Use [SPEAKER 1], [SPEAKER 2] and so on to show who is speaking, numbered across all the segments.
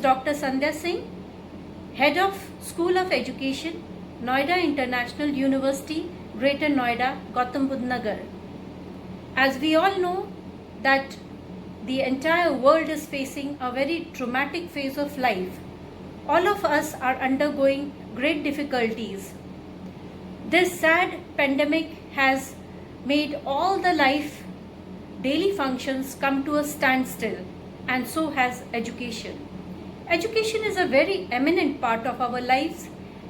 [SPEAKER 1] Dr. Sandhya Singh, Head of School of Education, Noida International University, Greater Noida, Gautam Budh Nagar. As we all know that the entire world is facing a very traumatic phase of life. All of us are undergoing great difficulties. This sad pandemic has made all the life daily functions come to a standstill, and so has education. Education is a very eminent part of our lives,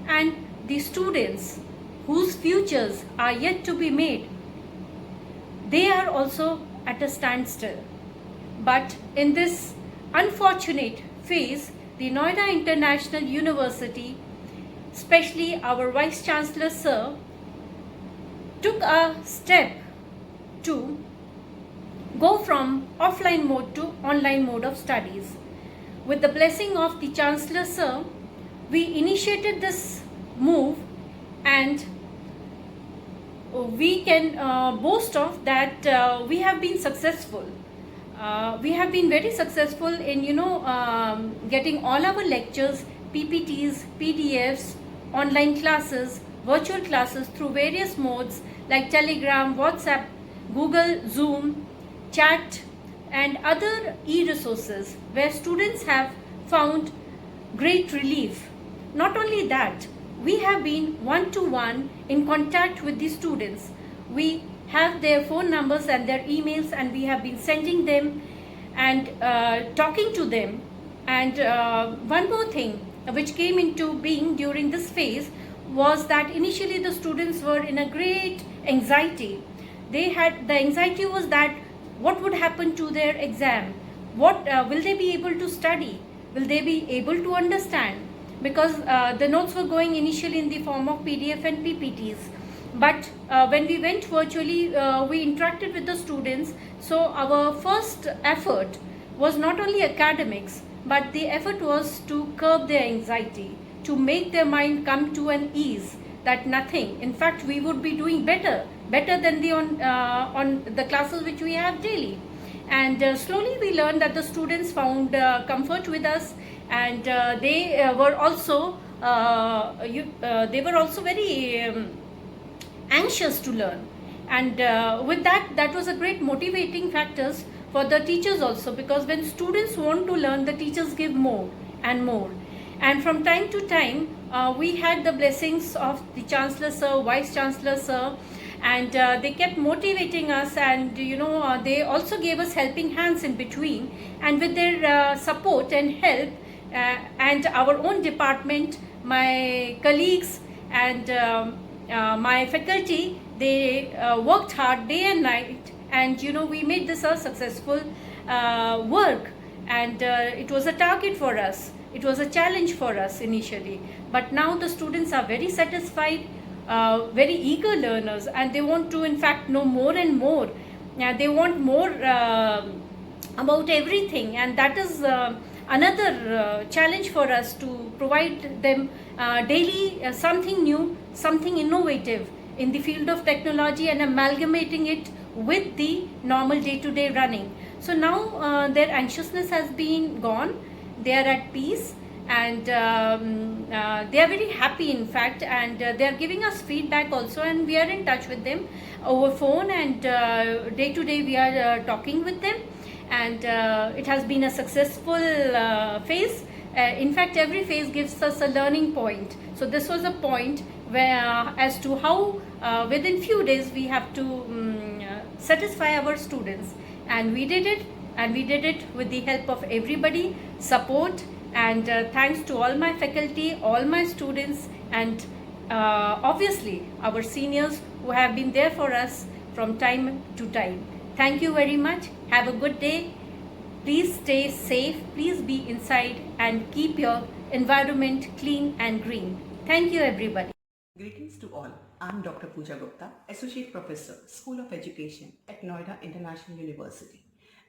[SPEAKER 1] and the students whose futures are yet to be made, they are also at a standstill. But in this unfortunate phase, the Noida International University, especially our Vice Chancellor Sir, took a step to go from offline mode to online mode of studies. With the blessing of the Chancellor Sir, we initiated this move, and we can boast of that we have been successful. We have been very successful in getting all our lectures, PPTs, PDFs, online classes, virtual classes through various modes like Telegram, WhatsApp, Google, Zoom, chat and other e-resources where students have found great relief. Not only that, we have been one-to-one in contact with the students. We have their phone numbers and their emails, and we have been sending them and talking to them. And one more thing which came into being during this phase was that initially the students were in a great anxiety. The anxiety was that what would happen to their exam? What will they be able to study? Will they be able to understand? Because the notes were going initially in the form of PDF and PPTs. But when we went virtually, we interacted with the students. So our first effort was not only academics, but the effort was to curb their anxiety, to make their mind come to an ease that nothing, in fact, we would be doing better than the on the classes which we have daily. And slowly we learned that the students found comfort with us, and they were also very anxious to learn. And with that was a great motivating factors for the teachers also, because when students want to learn, the teachers give more and more. And from time to time, we had the blessings of the Chancellor Sir, Vice Chancellor Sir, and they kept motivating us, and they also gave us helping hands in between. And with their support and help, and our own department, my colleagues and my faculty, they worked hard day and night, and we made this a successful work. And it was a target for us. It was a challenge for us initially, but now the students are very satisfied, very eager learners, and they want to in fact know more and more. They want more about everything, and that is another challenge for us, to provide them daily something new, something innovative in the field of technology, and amalgamating it with the normal day-to-day running. So now their anxiousness has been gone. They are at peace, and they are very happy in fact, and they are giving us feedback also, and we are in touch with them over phone, and day to day we are talking with them. And it has been a successful phase. In fact, every phase gives us a learning point. So this was a point where as to how within few days we have to satisfy our students, and we did it. And we did it with the help of everybody, support, and thanks to all my faculty, all my students, and obviously our seniors who have been there for us from time to time. Thank you very much. Have a good day. Please stay safe. Please be inside and keep your environment clean and green. Thank you, everybody.
[SPEAKER 2] Greetings to all. I'm Dr. Pooja Gupta, Associate Professor, School of Education at Noida International University.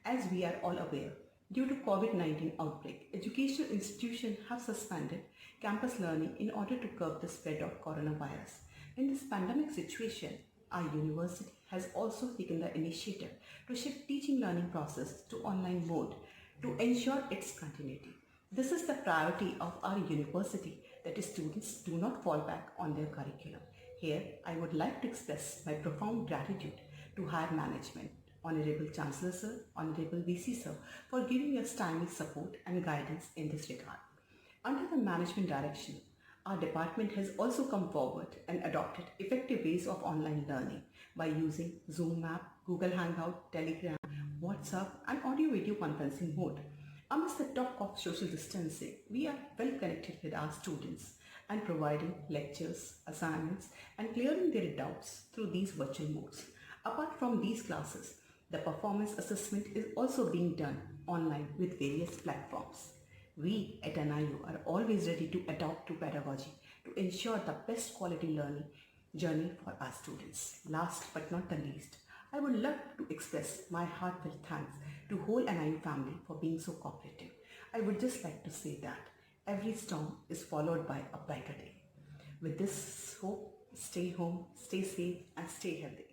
[SPEAKER 2] As we are all aware, due to COVID-19 outbreak, educational institutions have suspended campus learning in order to curb the spread of coronavirus. In this pandemic situation, our university has also taken the initiative to shift teaching learning process to online mode to ensure its continuity. This is the priority of our university, that students do not fall back on their curriculum. Here, I would like to express my profound gratitude to higher management, Honorable Chancellor Sir, Honorable VC Sir, for giving us timely support and guidance in this regard. Under the management direction, our department has also come forward and adopted effective ways of online learning by using Zoom app, Google Hangout, Telegram, WhatsApp and audio-video conferencing mode. Amidst the talk of social distancing, we are well connected with our students and providing lectures, assignments and clearing their doubts through these virtual modes. Apart from these classes, the performance assessment is also being done online with various platforms. We at NIU are always ready to adapt to pedagogy to ensure the best quality learning journey for our students. Last but not the least, I would love to express my heartfelt thanks to whole NIU family for being so cooperative. I would just like to say that every storm is followed by a brighter day. With this hope, stay home, stay safe and stay healthy.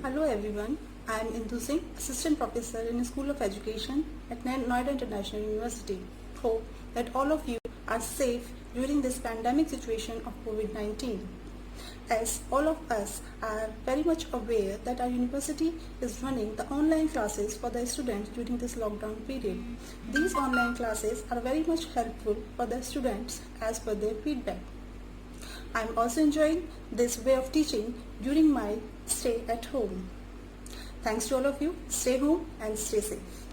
[SPEAKER 3] Hello everyone, I am Indu Singh, Assistant Professor in the School of Education at Noida International University. Hope that all of you are safe during this pandemic situation of COVID-19. As all of us are very much aware that our university is running the online classes for the students during this lockdown period. These online classes are very much helpful for the students as per their feedback. I am also enjoying this way of teaching during my stay at home. Thanks to all of you. Stay home and stay safe.